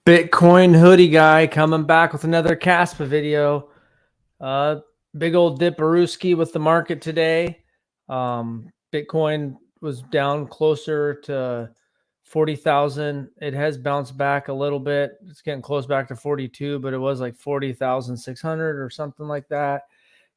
Bitcoin hoodie guy coming back with another KASPA video. Uh, Big old dipperooski with the market today. Bitcoin was down closer to 40,000. It has bounced back a little bit. It's getting close back to 42, but it was like 40,600 or something like that.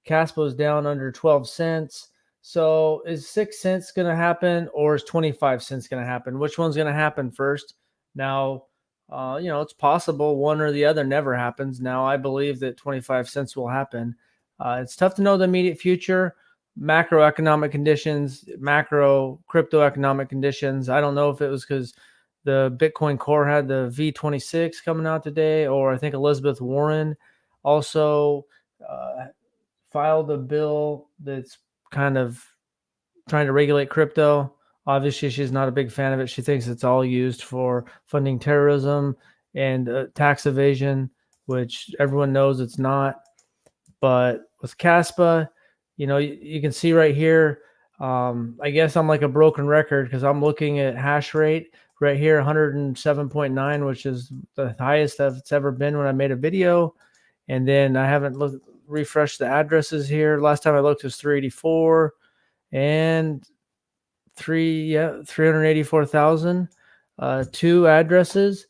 KASPA was down under 12 cents. So is 6 cents going to happen or is 25 cents going to happen? Which one's going to happen first? Now, it's possible one or the other never happens. Now, I believe that 25 cents will happen. It's tough to know the immediate future, macroeconomic conditions, macro crypto economic conditions. I don't know if it was because the Bitcoin Core had the V26 coming out today, or I think Elizabeth Warren also filed a bill that's kind of trying to regulate crypto. Obviously, she's not a big fan of it. She thinks it's all used for funding terrorism and tax evasion, which everyone knows it's not. But with KASPA, you can see right here, I guess I'm like a broken record because I'm looking at hash rate right here, 107.9, which is the highest that it's ever been when I made a video. And then I haven't refreshed the addresses here. Last time I looked, it was 384 and 384,000, two addresses.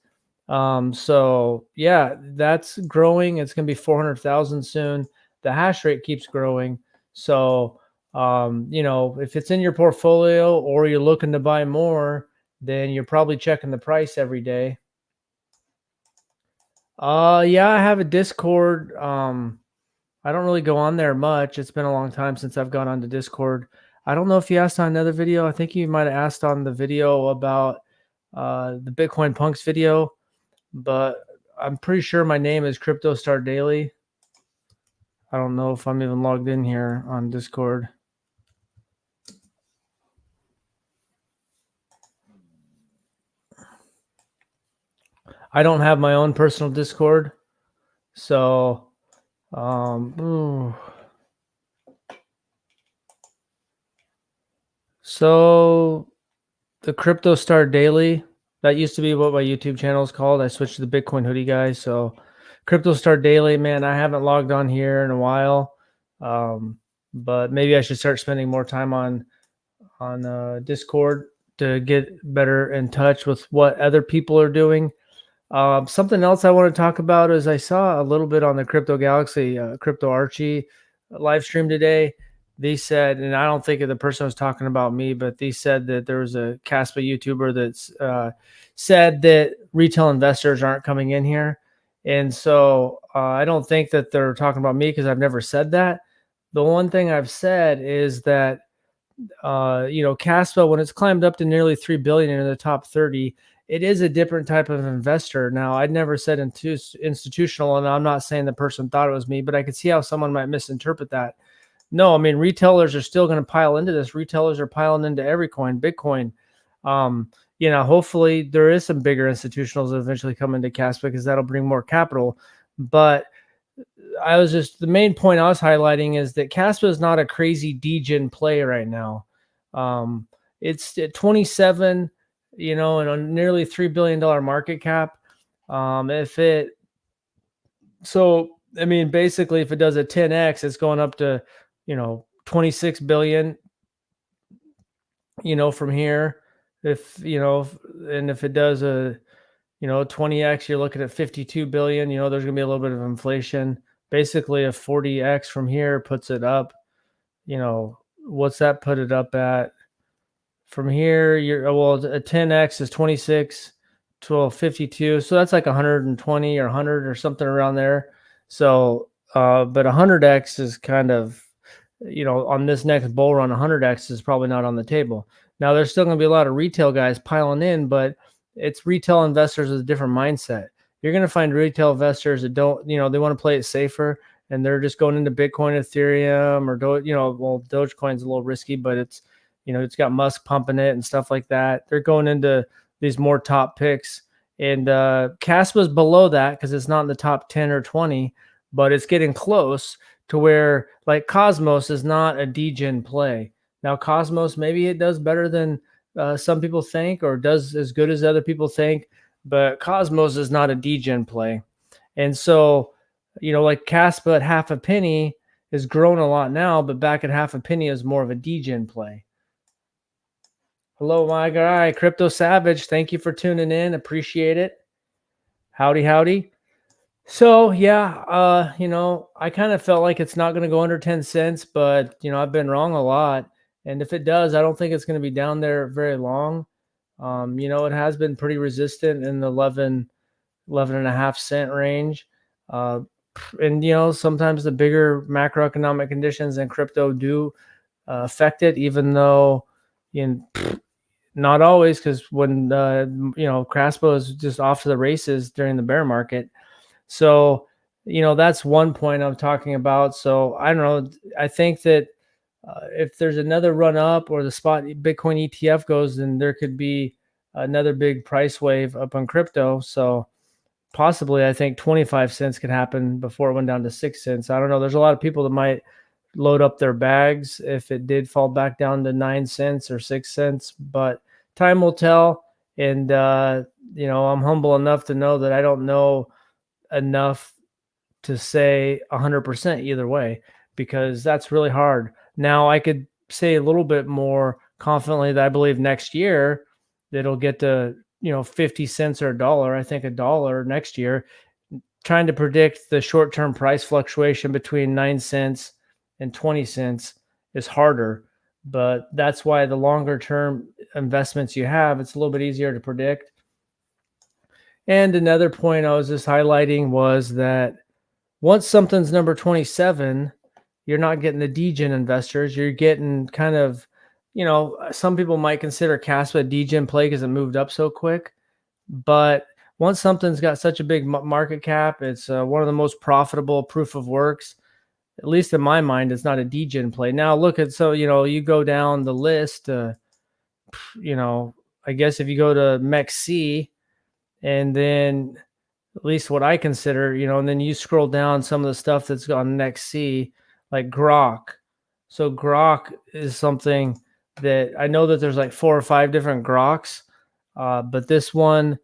So yeah, that's growing. It's going to be 400,000 soon. The hash rate keeps growing. So, if it's in your portfolio or you're looking to buy more, then you're probably checking the price every day. Yeah, I have a Discord. I don't really go on there much. It's been a long time since I've gone on to Discord. I don't know if you asked on another video. I think you might have asked on the video about the Bitcoin Punks video, but I'm pretty sure my name is Crypto Star Daily. I don't know if I'm even logged in here on Discord. I don't have my own personal Discord, so so the Crypto Star Daily, that used to be what my YouTube channel is called. I switched to the Bitcoin hoodie guy. So Crypto Star Daily, man, I haven't logged on here in a while. But maybe I should start spending more time on Discord to get better in touch with what other people are doing. Something else I want to talk about is I saw a little bit on the Crypto Galaxy, Crypto Archie live stream today. They said, and I don't think the person was talking about me, but they said that there was a KASPA YouTuber that's said that retail investors aren't coming in here. And so I don't think that they're talking about me because I've never said that. The one thing I've said is that, KASPA, when it's climbed up to nearly 3 billion in the top 30, it is a different type of investor. Now, I'd never said institutional, and I'm not saying the person thought it was me, but I could see how someone might misinterpret that. No, I mean, retailers are still going to pile into this. Retailers are piling into every coin, Bitcoin. Hopefully there is some bigger institutionals that eventually come into KASPA because that'll bring more capital. But the main point I was highlighting is that KASPA is not a crazy degen play right now. It's at 27, and a nearly $3 billion market cap. Basically, if it does a 10x, it's going up to, 26 billion, from here. If it does a, 20x, you're looking at 52 billion. There's going to be a little bit of inflation. Basically, a 40x from here puts it up. What's that put it up at? From here, a 10x is 26, 52. So that's like 120 or 100 or something around there. So, but 100x is kind of, on this next bull run, 100x is probably not on the table. Now, there's still going to be a lot of retail guys piling in, but it's retail investors with a different mindset. You're going to find retail investors that don't, they want to play it safer, and they're just going into Bitcoin, Ethereum, or Dogecoin's a little risky, but it's, it's got Musk pumping it and stuff like that. They're going into these more top picks, and KASPA's below that because it's not in the top 10 or 20, but it's getting close to where, like, Cosmos is not a degen play. Now, Cosmos, maybe it does better than some people think, or does as good as other people think, but Cosmos is not a degen play. And so, like KASPA at half a penny has grown a lot now, but back at half a penny is more of a degen play. Hello, my guy, Crypto Savage. Thank you for tuning in. Appreciate it. Howdy, howdy. So yeah, I kind of felt like it's not going to go under 10 cents, but I've been wrong a lot. And if it does, I don't think it's going to be down there very long. It has been pretty resistant in the 11 and a half cent range. Uh, and sometimes the bigger macroeconomic conditions in crypto do affect it, even though not always, because when KASPA is just off to the races during the bear market. So, that's one point I'm talking about. So I don't know. I think that if there's another run up or the spot Bitcoin ETF goes, then there could be another big price wave up on crypto. So possibly, I think 25 cents could happen before it went down to 6 cents. I don't know. There's a lot of people that might load up their bags if it did fall back down to 9 cents or 6 cents, but time will tell. And, I'm humble enough to know that I don't know enough to say 100% either way, because that's really hard. Now, I could say a little bit more confidently that I believe next year that it'll get to 50 cents or a dollar. I think a dollar next year. Trying to predict the short-term price fluctuation between 9 cents and 20 cents is harder, but that's why the longer term investments you have, it's a little bit easier to predict. And another point I was just highlighting was that once something's number 27, you're not getting the degen investors. You're getting kind of, some people might consider KASPA a degen play because it moved up so quick. But once something's got such a big market cap, it's one of the most profitable proof of works. At least in my mind, it's not a degen play. Now look at, so, you go down the list, I guess if you go to MEXC and then at least what I consider, and then you scroll down some of the stuff that's on MEXC, like Grok. So Grok is something that I know that there's like 4 or 5 different Groks, but this one,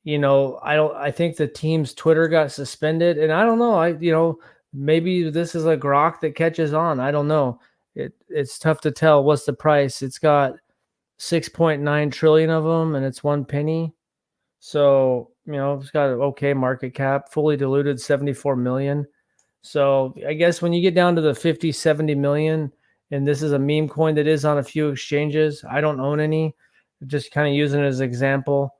I think the team's Twitter got suspended, and I don't know. Maybe this is a Grok that catches on. I don't know. It's tough to tell. What's the price? It's got 6.9 trillion of them, and it's 1 penny. So, it's got an okay market cap, fully diluted 74 million. So I guess when you get down to the 50, 70 million, and this is a meme coin that is on a few exchanges, I don't own any, just kind of using it as an example.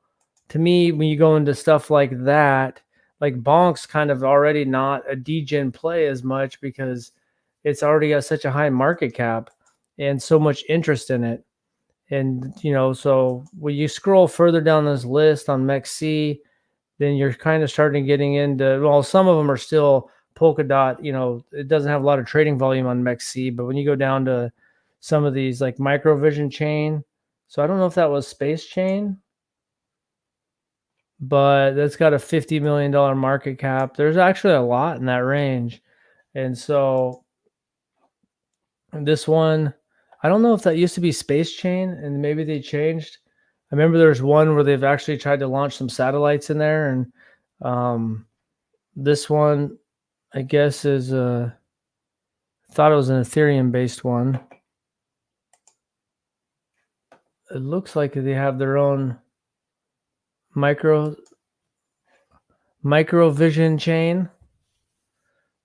To me, when you go into stuff like that, like Bonk's kind of already not a degen play as much because it's already got such a high market cap and so much interest in it. And, so when you scroll further down this list on MEXC, then you're kind of starting getting into, well, some of them are still Polkadot, it doesn't have a lot of trading volume on MEXC, but when you go down to some of these like Microvision Chain, so I don't know if that was Space Chain, but that's got a $50 million market cap. There's actually a lot in that range. And so this one, I don't know if that used to be Space Chain and maybe they changed. I remember there's one where they've actually tried to launch some satellites in there. And this one, I guess, is I thought it was an Ethereum based one. It looks like they have their own Microvision chain.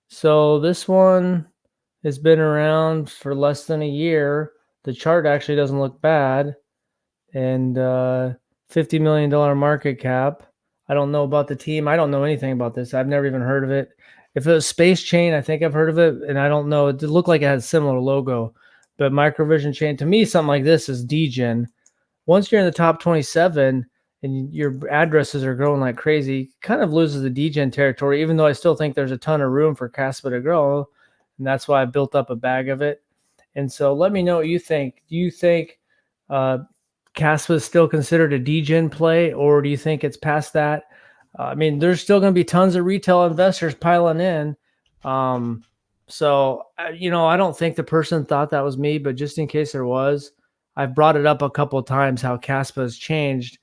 So this one has been around for less than a year. The chart actually doesn't look bad. And $50 million market cap. I don't know about the team. I don't know anything about this. I've never even heard of it. If it was Space Chain, I think I've heard of it, and I don't know. It looked like it had a similar logo. But Microvision Chain, to me, something like this is degen. Once you're in the top 27 and your addresses are growing like crazy, kind of loses the degen territory, even though I still think there's a ton of room for KASPA to grow. And that's why I built up a bag of it. And so let me know what you think. Do you think KASPA is still considered a degen play, or do you think it's past that? I mean, there's still going to be tons of retail investors piling in. So, I don't think the person thought that was me, but just in case there was, I've brought it up a couple of times how KASPA has changed,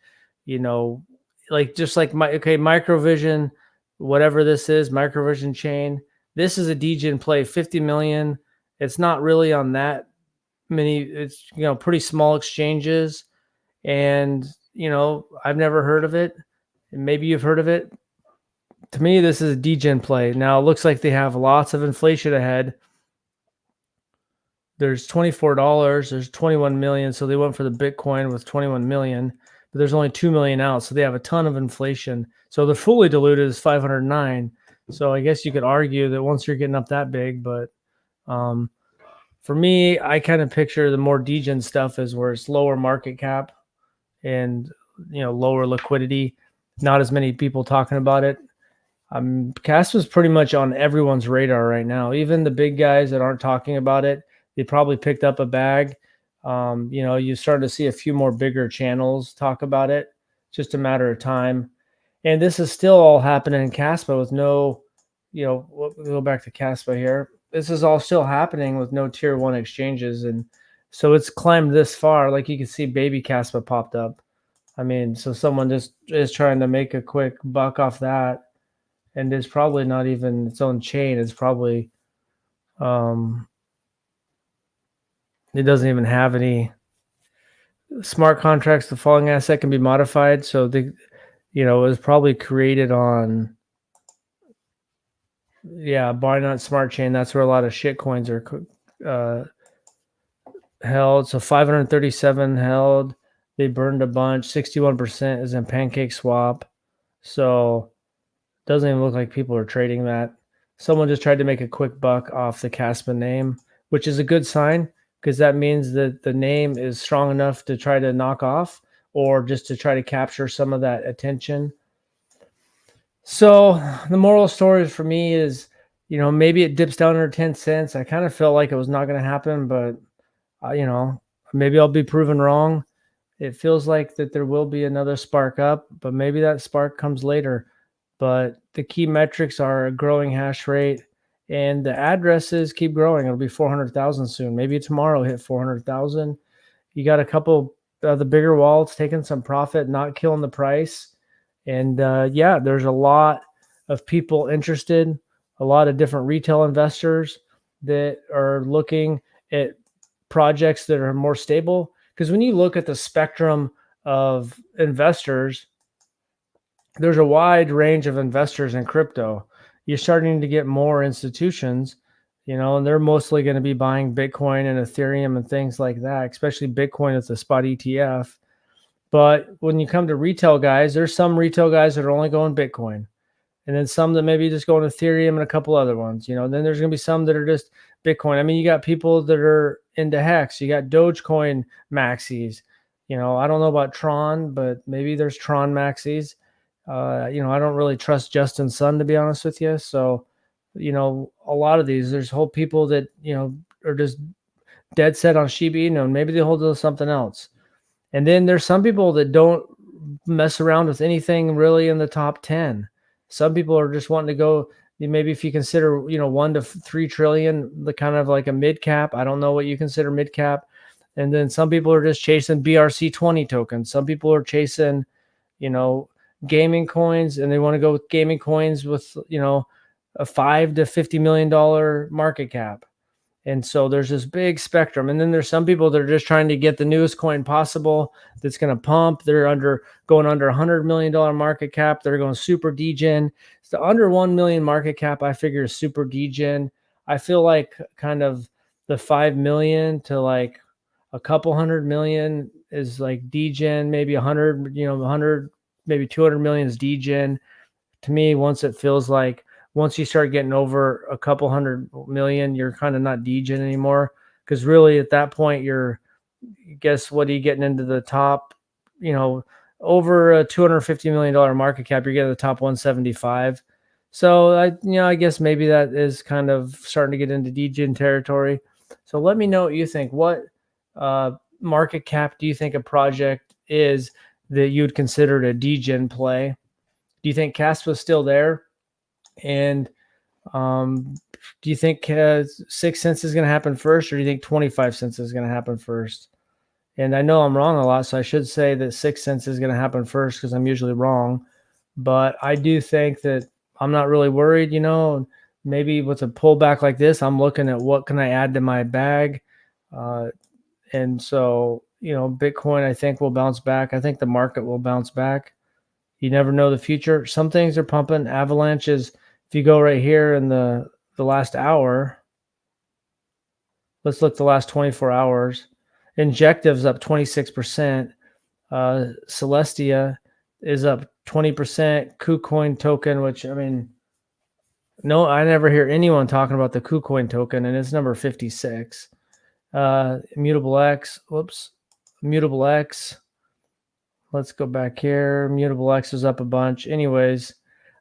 like just like Microvision, whatever this is, Microvision chain. This is a degen play, 50 million. It's not really on that many. It's pretty small exchanges, and I've never heard of it. Maybe you've heard of it. To me, this is a degen play. Now it looks like they have lots of inflation ahead. There's $24. There's 21 million. So they went for the Bitcoin with 21 million, but there's only 2 million out. So they have a ton of inflation. So the fully diluted is 509. So I guess you could argue that once you're getting up that big, but for me, I kind of picture the more degen stuff is where it's lower market cap and lower liquidity, not as many people talking about it. KASPA is pretty much on everyone's radar right now. Even the big guys that aren't talking about it, they probably picked up a bag. You start to see a few more bigger channels talk about it. Just a matter of time. And this is still all happening in KASPA with no, we'll go back to KASPA here. This is all still happening with no tier 1 exchanges. And so it's climbed this far. Like you can see baby KASPA popped up. I mean, so someone just is trying to make a quick buck off that. And it's probably not even its own chain. It's probably, it doesn't even have any smart contracts. The following asset can be modified. So it was probably created on, Binance Smart Chain. That's where a lot of shit coins are held. So 537 held. They burned a bunch. 61% is in Pancake Swap. So it doesn't even look like people are trading that. Someone just tried to make a quick buck off the KASPA name, which is a good sign because that means that the name is strong enough to try to knock off or just to try to capture some of that attention. So the moral story for me is, maybe it dips down under 10 cents. I kind of felt like it was not going to happen, but maybe I'll be proven wrong. It feels like that there will be another spark up, but maybe that spark comes later. But the key metrics are a growing hash rate and the addresses keep growing. It'll be 400,000 soon. Maybe tomorrow hit 400,000. You got a couple of the bigger wallets taking some profit, not killing the price. And there's a lot of people interested, a lot of different retail investors that are looking at projects that are more stable. Because when you look at the spectrum of investors, there's a wide range of investors in crypto. You're starting to get more institutions, and they're mostly going to be buying Bitcoin and Ethereum and things like that, especially Bitcoin as a spot ETF. But when you come to retail guys, there's some retail guys that are only going Bitcoin. And then some that maybe just going Ethereum and a couple other ones, then there's going to be some that are just Bitcoin. I mean, you got people that are into Hex. You got Dogecoin maxis. I don't know about Tron, but maybe there's Tron maxis. I don't really trust Justin Sun, to be honest with you. So, a lot of these, there's whole people that, are just dead set on Shiba Inu, and maybe they hold something else. And then there's some people that don't mess around with anything really in the top 10. Some people are just wanting to go, maybe if you consider, 1 to 3 trillion, the kind of like a mid cap. I don't know what you consider mid cap. And then some people are just chasing BRC20 tokens. Some people are chasing, gaming coins, and they want to go with gaming coins with, a $5 to $50 million market cap. And so there's this big spectrum. And then there's some people that are just trying to get the newest coin possible that's going to pump. They're going under $100 million market cap. They're going super degen. So under 1 million market cap, I figure is super degen. I feel like kind of the 5 million to like a couple hundred million is like degen, maybe 100, maybe 200 million is degen. To me, once you start getting over a couple 100 million, you're kind of not degen anymore. Because really at that point, guess what, are you getting into the top, over a $250 million market cap, you're getting the top 175. So I guess maybe that is kind of starting to get into degen territory. So let me know what you think. What market cap do you think a project is that you'd consider a degen play? Do you think KASPA is still there? And do you think 6 cents is going to happen first, or do you think 25 cents is going to happen first? And I know I'm wrong a lot, so I should say that 6 cents is going to happen first because I'm usually wrong. But I do think that I'm not really worried, maybe with a pullback like this, I'm looking at what can I add to my bag. Uh, and so, Bitcoin, I think, will bounce back. I think the market will bounce back. You never know the future. Some things are pumping. Avalanches, if you go right here in the last hour, let's look the last 24 hours. Injective's up 26%. Celestia is up 20%. KuCoin token, which, I mean, no, I never hear anyone talking about the KuCoin token, and it's number 56. Mutable X, whoops, Mutable X. Let's go back here. Mutable X is up a bunch. Anyways,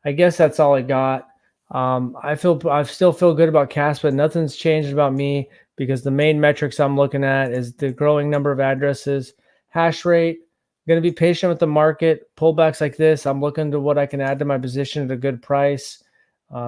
I guess that's all I got. I still feel good about KASPA. Nothing's changed about me because the main metrics I'm looking at is the growing number of addresses, hash rate. I'm going to be patient with the market. Pullbacks like this, I'm looking to what I can add to my position at a good price.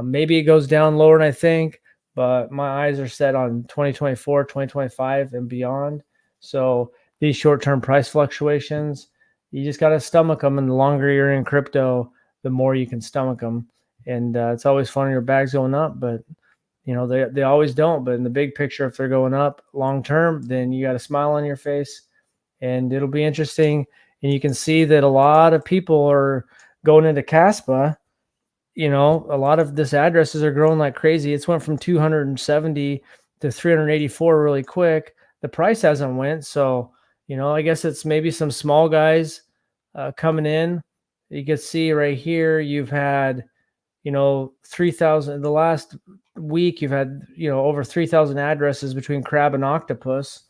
Maybe it goes down lower than I think, but my eyes are set on 2024, 2025, and beyond. So these short-term price fluctuations, you just got to stomach them. And the longer you're in crypto, the more you can stomach them. And it's always fun when your bag's going up, but they always don't. But in the big picture, if they're going up long term, then you got a smile on your face, and it'll be interesting. And you can see that a lot of people are going into KASPA. A lot of this addresses are growing like crazy. It's went from 270 to 384 really quick. The price hasn't went, so I guess it's maybe some small guys coming in. You can see right here, you've had 3,000 the last week. You've had over 3,000 addresses between crab and octopus,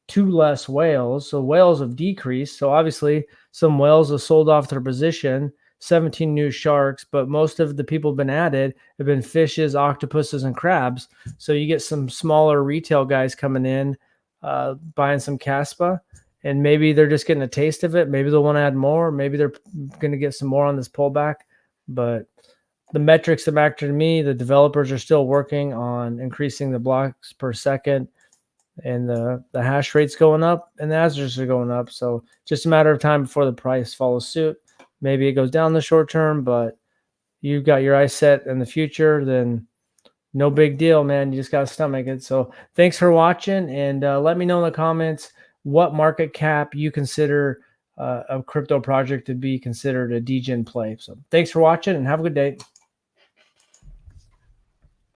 2 less whales. So whales have decreased. So obviously some whales have sold off their position. 17 new sharks, but most of the people been added have been fishes, octopuses, and crabs. So you get some smaller retail guys coming in, buying some KASPA, and maybe they're just getting a taste of it. Maybe they'll want to add more. Maybe they're going to get some more on this pullback. But the metrics that matter to me, the developers are still working on increasing the blocks per second, and the hash rate's going up, and the addresses are going up. So just a matter of time before the price follows suit. Maybe it goes down in the short term, but you've got your eyes set in the future, then no big deal, man. You just got to stomach it. So thanks for watching, and let me know in the comments what market cap you consider a crypto project to be considered a degen play. So thanks for watching, and have a good day.